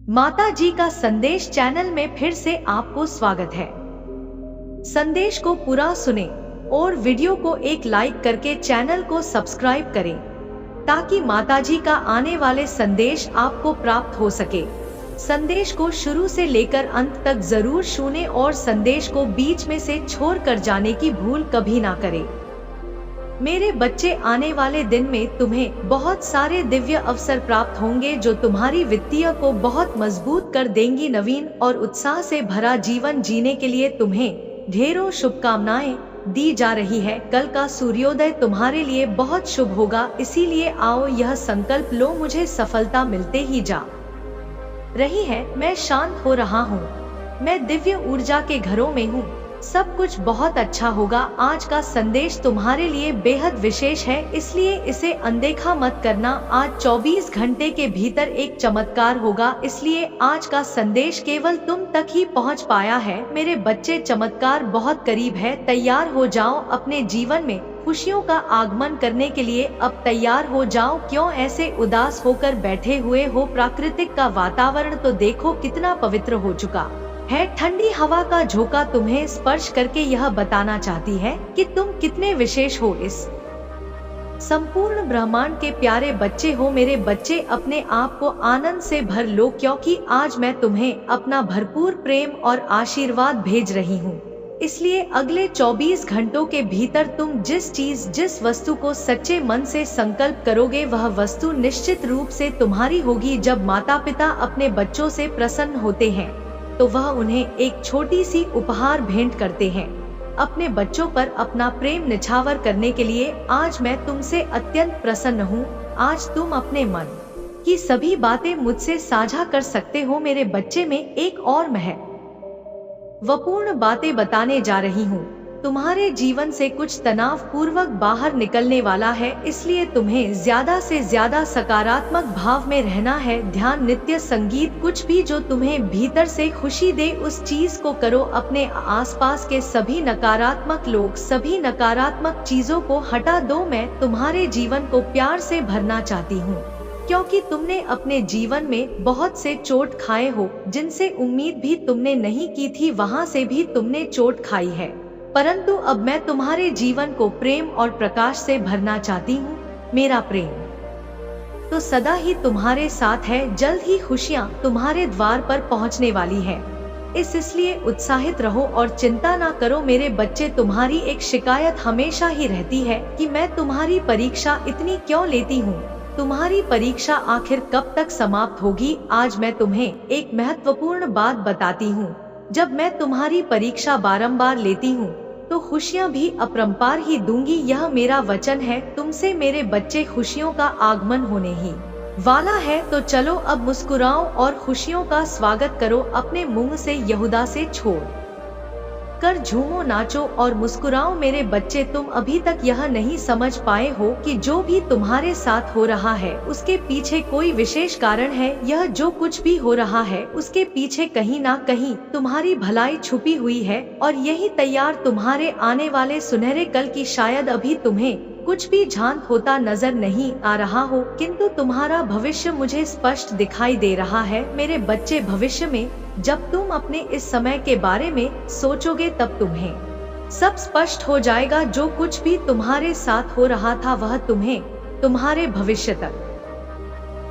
माता जी का संदेश चैनल में फिर से आपको स्वागत है। संदेश को पूरा सुने और वीडियो को एक लाइक करके चैनल को सब्सक्राइब करें ताकि माता जी का आने वाले संदेश आपको प्राप्त हो सके। संदेश को शुरू से लेकर अंत तक जरूर सुने और संदेश को बीच में से छोड़ कर जाने की भूल कभी ना करें। मेरे बच्चे, आने वाले दिन में तुम्हें बहुत सारे दिव्य अवसर प्राप्त होंगे जो तुम्हारी वित्तीय को बहुत मजबूत कर देंगी। नवीन और उत्साह से भरा जीवन जीने के लिए तुम्हें ढेरों शुभकामनाएं दी जा रही है। कल का सूर्योदय तुम्हारे लिए बहुत शुभ होगा, इसीलिए आओ यह संकल्प लो, मुझे सफलता मिलते ही जा रही है। मैं शांत हो रहा हूँ, मैं दिव्य ऊर्जा के घरों में हूँ, सब कुछ बहुत अच्छा होगा। आज का संदेश तुम्हारे लिए बेहद विशेष है, इसलिए इसे अनदेखा मत करना। आज 24 घंटे के भीतर एक चमत्कार होगा, इसलिए आज का संदेश केवल तुम तक ही पहुंच पाया है। मेरे बच्चे, चमत्कार बहुत करीब है, तैयार हो जाओ अपने जीवन में खुशियों का आगमन करने के लिए। अब तैयार हो जाओ, क्यों ऐसे उदास होकर बैठे हुए हो? प्राकृतिक का वातावरण तो देखो कितना पवित्र हो चुका है। ठंडी हवा का झोंका तुम्हें स्पर्श करके यह बताना चाहती है कि तुम कितने विशेष हो। इस संपूर्ण ब्रह्मांड के प्यारे बच्चे हो। मेरे बच्चे, अपने आप को आनंद से भर लो, क्योंकि आज मैं तुम्हें अपना भरपूर प्रेम और आशीर्वाद भेज रही हूँ। इसलिए अगले 24 घंटों के भीतर तुम जिस वस्तु को सच्चे मन से संकल्प करोगे, वह वस्तु निश्चित रूप से तुम्हारी होगी। जब माता पिता अपने बच्चों से प्रसन्न होते हैं तो वह उन्हें एक छोटी सी उपहार भेंट करते हैं। अपने बच्चों पर अपना प्रेम निछावर करने के लिए आज मैं तुमसे अत्यंत प्रसन्न हूँ। आज तुम अपने मन की सभी बातें मुझसे साझा कर सकते हो। मेरे बच्चे, में एक और महत्वपूर्ण बातें बताने जा रही हूँ। तुम्हारे जीवन से कुछ तनाव पूर्वक बाहर निकलने वाला है, इसलिए तुम्हें ज्यादा से ज्यादा सकारात्मक भाव में रहना है। ध्यान, नृत्य, संगीत, कुछ भी जो तुम्हें भीतर से खुशी दे उस चीज को करो। अपने आसपास के सभी नकारात्मक लोग, सभी नकारात्मक चीजों को हटा दो। मैं तुम्हारे जीवन को प्यार से भरना चाहती हूँ, क्योंकि तुमने अपने जीवन में बहुत से चोट खाए हो, जिनसे उम्मीद भी तुमने नहीं की थी, वहाँ से भी तुमने चोट खाई है। परंतु अब मैं तुम्हारे जीवन को प्रेम और प्रकाश से भरना चाहती हूँ। मेरा प्रेम तो सदा ही तुम्हारे साथ है। जल्द ही खुशियाँ तुम्हारे द्वार पर पहुँचने वाली है। इसलिए उत्साहित रहो और चिंता ना करो। मेरे बच्चे, तुम्हारी एक शिकायत हमेशा ही रहती है कि मैं तुम्हारी परीक्षा इतनी क्यों लेती हूँ। तुम्हारी परीक्षा आखिर कब तक समाप्त होगी? आज मैं तुम्हें एक महत्वपूर्ण बात बताती हूँ। जब मैं तुम्हारी परीक्षा बारंबार लेती हूँ तो खुशियाँ भी अपरंपार ही दूंगी, यह मेरा वचन है तुमसे। मेरे बच्चे, खुशियों का आगमन होने ही वाला है, तो चलो अब मुस्कुराओ और खुशियों का स्वागत करो। अपने मुंह से यहूदा से छोड़ कर झूमो, नाचो और मुस्कुराओ। मेरे बच्चे, तुम अभी तक यह नहीं समझ पाए हो कि जो भी तुम्हारे साथ हो रहा है उसके पीछे कोई विशेष कारण है। यह जो कुछ भी हो रहा है उसके पीछे कहीं ना कहीं तुम्हारी भलाई छुपी हुई है, और यही तैयार तुम्हारे आने वाले सुनहरे कल की। शायद अभी तुम्हें कुछ भी झांक होता नजर नहीं आ रहा हो, किंतु तुम्हारा भविष्य मुझे स्पष्ट दिखाई दे रहा है। मेरे बच्चे, भविष्य में जब तुम अपने इस समय के बारे में सोचोगे तब तुम्हें सब स्पष्ट हो जाएगा। जो कुछ भी तुम्हारे साथ हो रहा था वह तुम्हें तुम्हारे भविष्य तक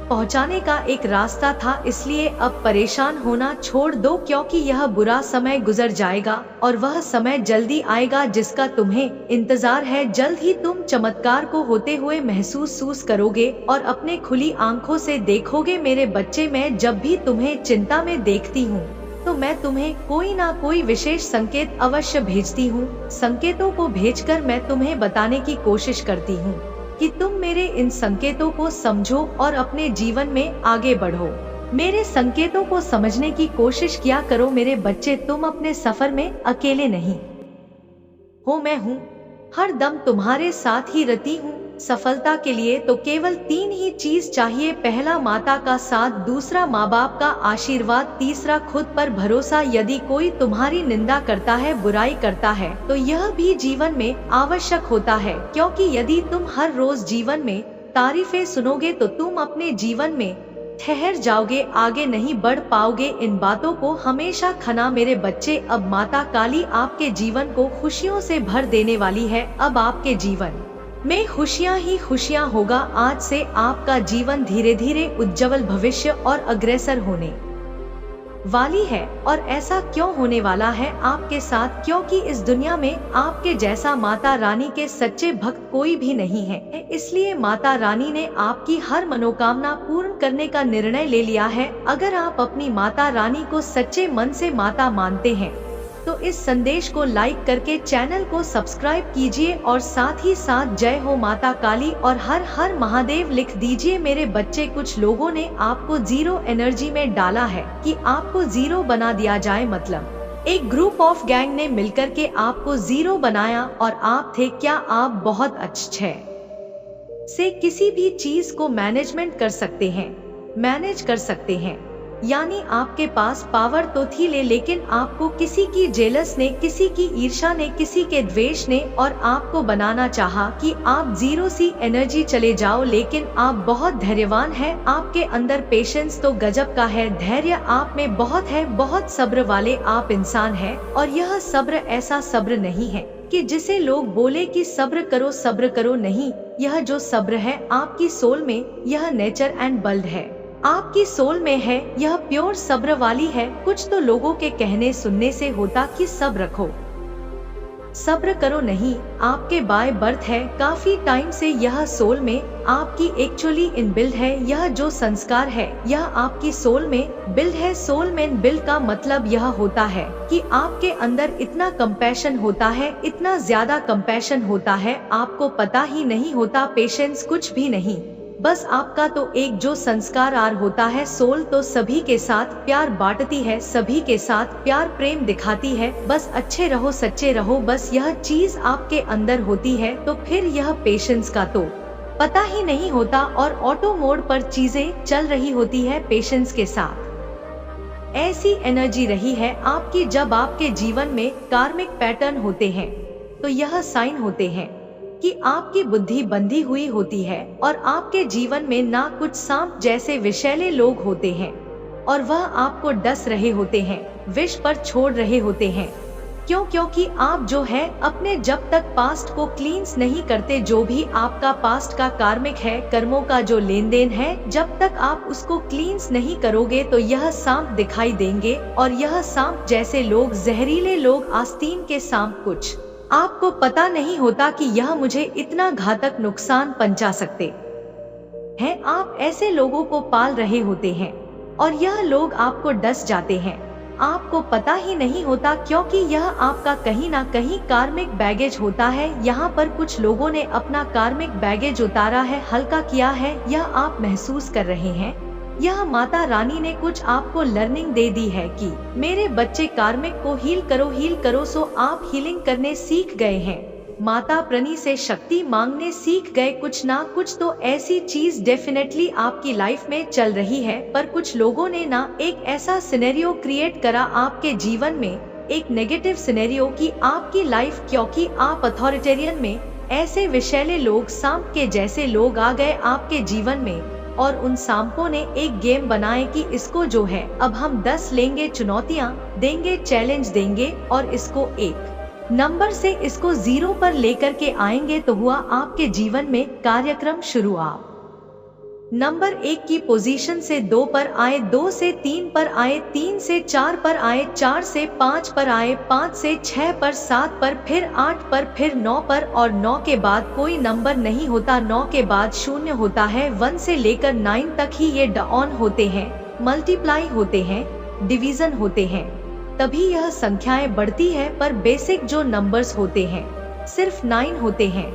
पहुंचाने का एक रास्ता था। इसलिए अब परेशान होना छोड़ दो, क्योंकि यह बुरा समय गुजर जाएगा और वह समय जल्दी आएगा जिसका तुम्हें इंतजार है। जल्द ही तुम चमत्कार को होते हुए महसूस करोगे और अपने खुली आंखों से देखोगे। मेरे बच्चे, मैं जब भी तुम्हें चिंता में देखती हूँ तो मैं तुम्हें कोई ना कोई विशेष संकेत अवश्य भेजती हूँ। संकेतों को भेजकर मैं तुम्हें बताने की कोशिश करती हूँ कि तुम मेरे इन संकेतों को समझो और अपने जीवन में आगे बढ़ो। मेरे संकेतों को समझने की कोशिश किया करो। मेरे बच्चे, तुम अपने सफर में अकेले नहीं हो, मैं हूँ हर दम तुम्हारे साथ ही रहती हूँ। सफलता के लिए तो केवल 3 ही चीज चाहिए। पहला, माता का साथ, दूसरा, माँ बाप का आशीर्वाद, तीसरा, खुद पर भरोसा। यदि कोई तुम्हारी निंदा करता है, बुराई करता है, तो यह भी जीवन में आवश्यक होता है, क्योंकि यदि तुम हर रोज जीवन में तारीफें सुनोगे तो तुम अपने जीवन में ठहर जाओगे, आगे नहीं बढ़ पाओगे। इन बातों को हमेशा खाना मेरे बच्चे। अब माता काली आपके जीवन को खुशियों से भर देने वाली है। अब आपके जीवन में खुशियां ही खुशियां होगा। आज से आपका जीवन धीरे धीरे उज्जवल भविष्य और अग्रसर होने वाली है। और ऐसा क्यों होने वाला है आपके साथ? क्योंकि इस दुनिया में आपके जैसा माता रानी के सच्चे भक्त कोई भी नहीं है। इसलिए माता रानी ने आपकी हर मनोकामना पूर्ण करने का निर्णय ले लिया है। अगर आप अपनी माता रानी को सच्चे मन से माता मानते हैं तो इस संदेश को लाइक करके चैनल को सब्सक्राइब कीजिए और साथ ही साथ जय हो माता काली और हर हर महादेव लिख दीजिए। मेरे बच्चे, कुछ लोगों ने आपको जीरो एनर्जी में डाला है कि आपको जीरो बना दिया जाए। मतलब एक ग्रुप ऑफ गैंग ने मिलकर के आपको जीरो बनाया और आप थे क्या? आप बहुत अच्छे से किसी भी चीज को मैनेजमेंट कर सकते हैं, मैनेज कर सकते हैं। यानी आपके पास पावर तो थी लेकिन आपको किसी की जेलस ने, किसी की ईर्ष्या ने, किसी के द्वेष ने और आपको बनाना चाहा कि आप जीरो सी एनर्जी चले जाओ। लेकिन आप बहुत धैर्यवान हैं, आपके अंदर पेशेंस तो गजब का है, धैर्य आप में बहुत है, बहुत सब्र वाले आप इंसान हैं। और यह सब्र ऐसा सब्र नहीं है कि जिसे लोग बोले कि सब्र करो, नहीं। यह जो सब्र है आपकी सोल में, यह नेचर एंड बल्ड है, आपकी सोल में है, यह प्योर सब्र वाली है। कुछ तो लोगों के कहने सुनने से होता कि सब्र रखो, सब्र करो, नहीं। आपके बाय बर्थ है, काफी टाइम से यह सोल में आपकी एक्चुअली इन बिल्ड है। यह जो संस्कार है यह आपकी सोल में बिल्ड है। सोल में बिल्ड का मतलब यह होता है कि आपके अंदर इतना कंपैशन होता है, इतना ज्यादा कंपैशन होता है, आपको पता ही नहीं होता। पेशेंस कुछ भी नहीं, बस आपका तो एक जो संस्कार आर होता है। सोल तो सभी के साथ प्यार बांटती है, सभी के साथ प्यार प्रेम दिखाती है। बस अच्छे रहो, सच्चे रहो, बस यह चीज आपके अंदर होती है। तो फिर यह पेशेंस का तो पता ही नहीं होता और ऑटो मोड पर चीजें चल रही होती है पेशेंस के साथ। ऐसी एनर्जी रही है आपकी। जब आपके जीवन में कार्मिक पैटर्न होते हैं तो यह साइन होते हैं कि आपकी बुद्धि बंधी हुई होती है और आपके जीवन में ना कुछ सांप जैसे विषैले लोग होते हैं और वह आपको डस रहे होते हैं, विष पर छोड़ रहे होते हैं। क्यों? क्योंकि आप जो है अपने जब तक पास्ट को क्लींस नहीं करते, जो भी आपका पास्ट का कार्मिक है, कर्मों का जो लेन देन है, जब तक आप उसको क्लींस नहीं करोगे तो यह सांप दिखाई देंगे। और यह सांप जैसे लोग, जहरीले लोग, आस्तीन के सांप, कुछ आपको पता नहीं होता कि यह मुझे इतना घातक नुकसान पहुंचा सकते हैं। आप ऐसे लोगों को पाल रहे होते हैं और यह लोग आपको डस जाते हैं, आपको पता ही नहीं होता, क्योंकि यह आपका कहीं ना कहीं कार्मिक बैगेज होता है। यहाँ पर कुछ लोगों ने अपना कार्मिक बैगेज उतारा है, हल्का किया है, यह आप महसूस कर रहे हैं। यह माता रानी ने कुछ आपको लर्निंग दे दी है कि मेरे बच्चे कार्मिक को हील करो। सो आप हीलिंग करने सीख गए हैं, माता प्रणी से शक्ति मांगने सीख गए। कुछ ना कुछ तो ऐसी चीज डेफिनेटली आपकी लाइफ में चल रही है। पर कुछ लोगों ने ना एक ऐसा सिनेरियो क्रिएट करा आपके जीवन में, एक नेगेटिव सिनेरियो की आपकी लाइफ, क्योंकि आप अथॉरिटेरियन में ऐसे विषैले लोग, सांप के जैसे लोग आ गए आपके जीवन में। और उन सांपों ने एक गेम बनाए कि इसको जो है अब हम 10 लेंगे, चुनौतियां देंगे, चैलेंज देंगे और इसको एक नंबर से इसको 0 पर लेकर के आएंगे। तो हुआ आपके जीवन में कार्यक्रम शुरू। आप नंबर 1 की पोजीशन से 2 पर आए, 2 से 3 पर आए, 3 से 4 पर आए, 4 से 5 पर आए, 5 से 6 पर, 7 पर, फिर 8 पर, फिर 9 पर। और 9 के बाद कोई नंबर नहीं होता, 9 के बाद 0 होता है। 1 से लेकर 9 तक ही ये डाउन होते हैं, मल्टीप्लाई होते हैं, डिवीजन होते हैं, तभी यह संख्याएं बढ़ती है। पर बेसिक जो नंबर्स होते हैं सिर्फ 9 होते हैं।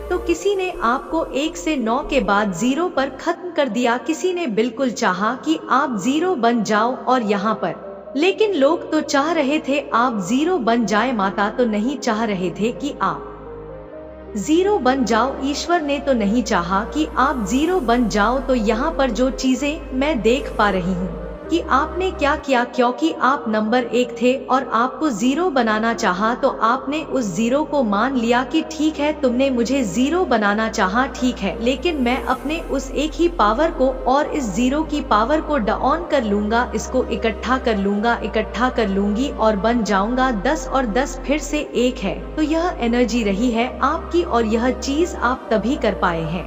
तो किसी ने आपको 1 से 9 के बाद 0 पर खत्म कर दिया। किसी ने बिल्कुल चाहा कि आप 0 बन जाओ और यहाँ पर, लेकिन लोग तो चाह रहे थे आप 0 बन जाए, माता तो नहीं चाह रहे थे कि आप 0 बन जाओ, ईश्वर ने तो नहीं चाहा कि आप 0 बन जाओ। तो यहाँ पर जो चीजें मैं देख पा रही हूँ कि आपने क्या किया, क्योंकि आप नंबर 1 थे और आपको 0 बनाना चाहा, तो आपने उस 0 को मान लिया कि ठीक है, तुमने मुझे 0 बनाना चाहा, ठीक है, लेकिन मैं अपने उस एक ही पावर को और इस 0 की पावर को डाउन कर लूंगा, इसको इकट्ठा कर लूंगा, इकट्ठा कर लूंगी और बन जाऊंगा 10 और 10 फिर से 1 है। तो यह एनर्जी रही है आपकी और यह चीज आप तभी कर पाए हैं।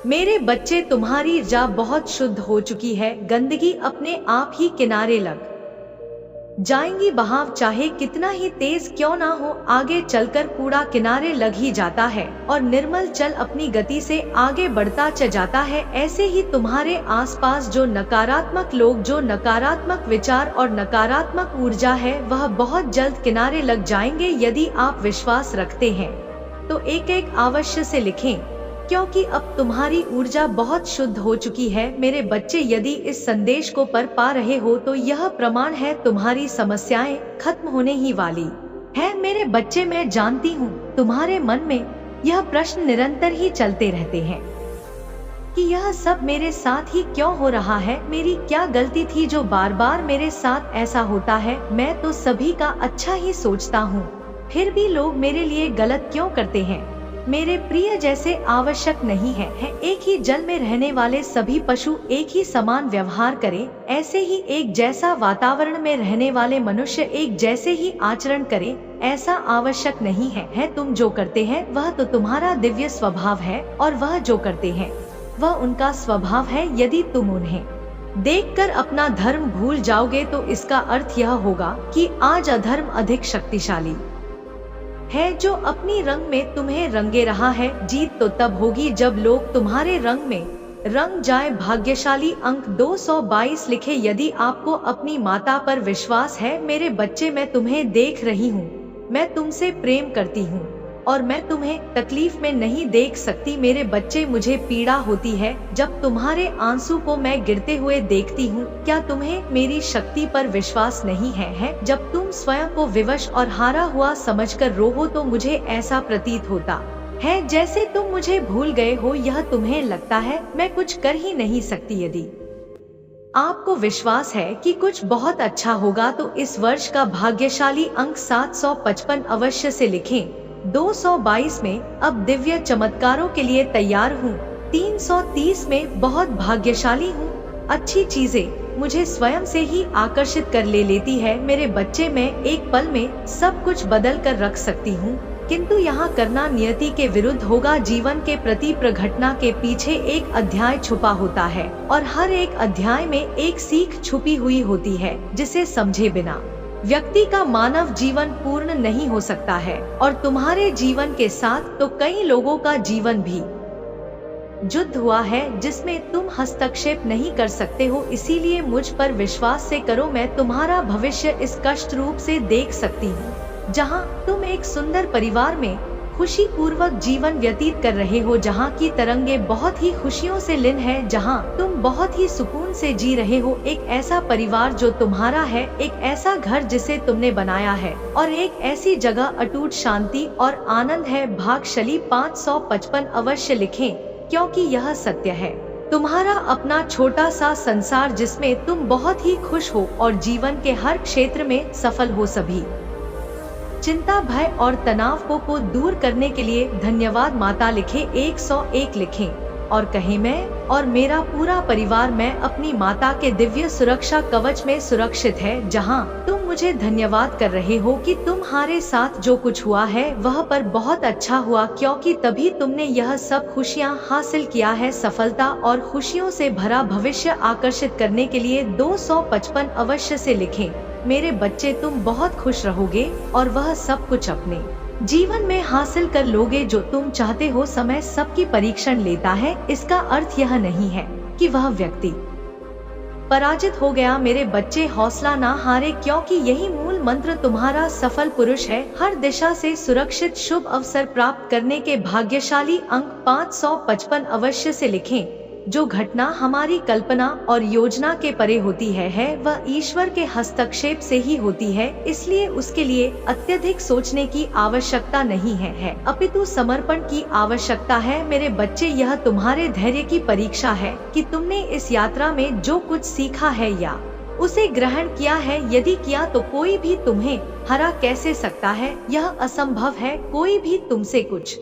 मेरे बच्चे, तुम्हारी ऊर्जा बहुत शुद्ध हो चुकी है, गंदगी अपने आप ही किनारे लग जाएंगी। बहाव चाहे कितना ही तेज क्यों ना हो, आगे चलकर कूड़ा किनारे लग ही जाता है और निर्मल जल अपनी गति से आगे बढ़ता चल जाता है। ऐसे ही तुम्हारे आसपास जो नकारात्मक लोग, जो नकारात्मक विचार और नकारात्मक ऊर्जा है, वह बहुत जल्द किनारे लग जाएंगे। यदि आप विश्वास रखते हैं तो एक एक अवश्य से लिखें, क्योंकि अब तुम्हारी ऊर्जा बहुत शुद्ध हो चुकी है। मेरे बच्चे, यदि इस संदेश को पढ़ पा रहे हो तो यह प्रमाण है तुम्हारी समस्याएं खत्म होने ही वाली है। मेरे बच्चे, मैं जानती हूँ तुम्हारे मन में यह प्रश्न निरंतर ही चलते रहते हैं कि यह सब मेरे साथ ही क्यों हो रहा है, मेरी क्या गलती थी जो बार बार मेरे साथ ऐसा होता है। मैं तो सभी का अच्छा ही सोचता हूँ, फिर भी लोग मेरे लिए गलत क्यों करते हैं। मेरे प्रिय, जैसे आवश्यक नहीं है एक ही जल में रहने वाले सभी पशु एक ही समान व्यवहार करें, ऐसे ही एक जैसा वातावरण में रहने वाले मनुष्य एक जैसे ही आचरण करें, ऐसा आवश्यक नहीं है। तुम जो करते हैं वह तो तुम्हारा दिव्य स्वभाव है और वह जो करते हैं वह उनका स्वभाव है। यदि तुम उन्हें देखकर अपना धर्म भूल जाओगे तो इसका अर्थ यह होगा कि आज अधर्म अधिक शक्तिशाली है, जो अपनी रंग में तुम्हें रंगे रहा है। जीत तो तब होगी जब लोग तुम्हारे रंग में रंग जाए। भाग्यशाली अंक 222 लिखे। यदि आपको अपनी माता पर विश्वास है, मेरे बच्चे, मैं तुम्हें देख रही हूँ, मैं तुमसे प्रेम करती हूँ और मैं तुम्हें तकलीफ में नहीं देख सकती। मेरे बच्चे, मुझे पीड़ा होती है जब तुम्हारे आंसू को मैं गिरते हुए देखती हूँ। क्या तुम्हें मेरी शक्ति पर विश्वास नहीं है? जब तुम स्वयं को विवश और हारा हुआ समझकर रोहो तो मुझे ऐसा प्रतीत होता है जैसे तुम मुझे भूल गए हो। यह तुम्हें लगता है मैं कुछ कर ही नहीं सकती। यदि आपको विश्वास है कि कुछ बहुत अच्छा होगा तो इस वर्ष का भाग्यशाली अंक 755 अवश्य से लिखें। 222 में अब दिव्य चमत्कारों के लिए तैयार हूँ। 330 में बहुत भाग्यशाली हूँ, अच्छी चीजें मुझे स्वयं से ही आकर्षित कर लेती है। मेरे बच्चे, मैं एक पल में सब कुछ बदल कर रख सकती हूँ, किंतु यहाँ करना नियति के विरुद्ध होगा। जीवन के प्रति प्रघटना के पीछे एक अध्याय छुपा होता है और हर एक अध्याय में एक सीख छुपी हुई होती है, जिसे समझे बिना व्यक्ति का मानव जीवन पूर्ण नहीं हो सकता है। और तुम्हारे जीवन के साथ तो कई लोगों का जीवन भी युद्ध हुआ है जिसमें तुम हस्तक्षेप नहीं कर सकते हो। इसीलिए मुझ पर विश्वास से करो, मैं तुम्हारा भविष्य इस कष्ट रूप से देख सकती हूँ, जहाँ तुम एक सुंदर परिवार में खुशी पूर्वक जीवन व्यतीत कर रहे हो, जहाँ की तरंगे बहुत ही खुशियों से लीन है, जहाँ तुम बहुत ही सुकून से जी रहे हो। एक ऐसा परिवार जो तुम्हारा है, एक ऐसा घर जिसे तुमने बनाया है और एक ऐसी जगह अटूट शांति और आनंद है। भाग्यशाली 555 अवश्य लिखें, क्योंकि यह सत्य है। तुम्हारा अपना छोटा सा संसार जिसमें तुम बहुत ही खुश हो और जीवन के हर क्षेत्र में सफल हो। सभी चिंता, भय और तनाव को दूर करने के लिए धन्यवाद माता लिखे। 101 लिखें और कहें, मैं और मेरा पूरा परिवार, मैं अपनी माता के दिव्य सुरक्षा कवच में सुरक्षित है। जहां तुम मुझे धन्यवाद कर रहे हो कि तुम्हारे साथ जो कुछ हुआ है वह पर बहुत अच्छा हुआ, क्योंकि तभी तुमने यह सब खुशियां हासिल किया है। सफलता और खुशियों से भरा भविष्य आकर्षित करने के लिए 255 अवश्य से लिखें। मेरे बच्चे, तुम बहुत खुश रहोगे और वह सब कुछ अपने जीवन में हासिल कर लोगे जो तुम चाहते हो। समय सबकी परीक्षण लेता है, इसका अर्थ यह नहीं है कि वह व्यक्ति पराजित हो गया। मेरे बच्चे, हौसला ना हारे, क्योंकि यही मूल मंत्र तुम्हारा सफल पुरुष है। हर दिशा से सुरक्षित शुभ अवसर प्राप्त करने के भाग्यशाली अंक 555 अवश्य से लिखें। जो घटना हमारी कल्पना और योजना के परे होती है वह ईश्वर के हस्तक्षेप से ही होती है, इसलिए उसके लिए अत्यधिक सोचने की आवश्यकता नहीं है अपितु समर्पण की आवश्यकता है। मेरे बच्चे, यह तुम्हारे धैर्य की परीक्षा है कि तुमने इस यात्रा में जो कुछ सीखा है या उसे ग्रहण किया है। यदि किया तो कोई भी तुम्हें हरा कैसे सकता है, यह असंभव है। कोई भी तुमसे कुछ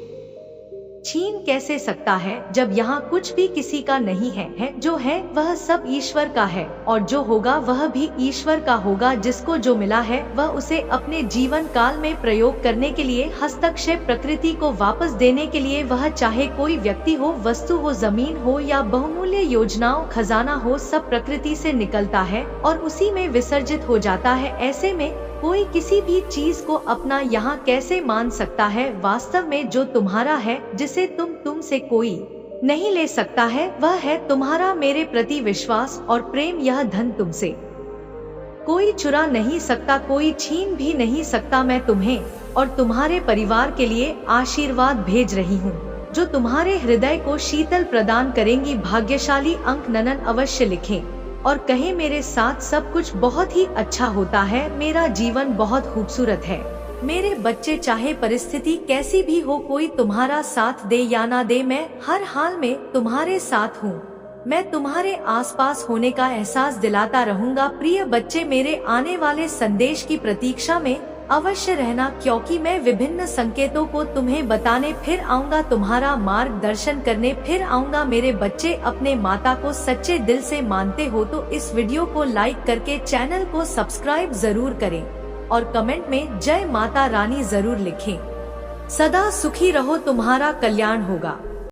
छीन कैसे सकता है जब यहाँ कुछ भी किसी का नहीं है जो है वह सब ईश्वर का है और जो होगा वह भी ईश्वर का होगा। जिसको जो मिला है वह उसे अपने जीवन काल में प्रयोग करने के लिए हस्तक्षेप, प्रकृति को वापस देने के लिए, वह चाहे कोई व्यक्ति हो, वस्तु हो, जमीन हो या बहुमूल्य योजनाओं, खजाना हो, सब प्रकृति से निकलता है और उसी में विसर्जित हो जाता है। ऐसे में कोई किसी भी चीज को अपना यहाँ कैसे मान सकता है। वास्तव में जो तुम्हारा है, जिसे तुमसे कोई नहीं ले सकता है, वह है तुम्हारा मेरे प्रति विश्वास और प्रेम। यह धन तुमसे कोई चुरा नहीं सकता, कोई छीन भी नहीं सकता। मैं तुम्हें और तुम्हारे परिवार के लिए आशीर्वाद भेज रही हूँ जो तुम्हारे हृदय को शीतल प्रदान करेंगी। भाग्यशाली अंक ननन अवश्य लिखें और कहें, मेरे साथ सब कुछ बहुत ही अच्छा होता है, मेरा जीवन बहुत खूबसूरत है। मेरे बच्चे, चाहे परिस्थिति कैसी भी हो, कोई तुम्हारा साथ दे या ना दे, मैं हर हाल में तुम्हारे साथ हूँ। मैं तुम्हारे आसपास होने का एहसास दिलाता रहूंगा। प्रिय बच्चे, मेरे आने वाले संदेश की प्रतीक्षा में अवश्य रहना, क्योंकि मैं विभिन्न संकेतों को तुम्हें बताने फिर आऊंगा, तुम्हारा मार्गदर्शन करने फिर आऊंगा। मेरे बच्चे, अपने माता को सच्चे दिल से मानते हो तो इस वीडियो को लाइक करके चैनल को सब्सक्राइब जरूर करें और कमेंट में जय माता रानी जरूर लिखें। सदा सुखी रहो, तुम्हारा कल्याण होगा।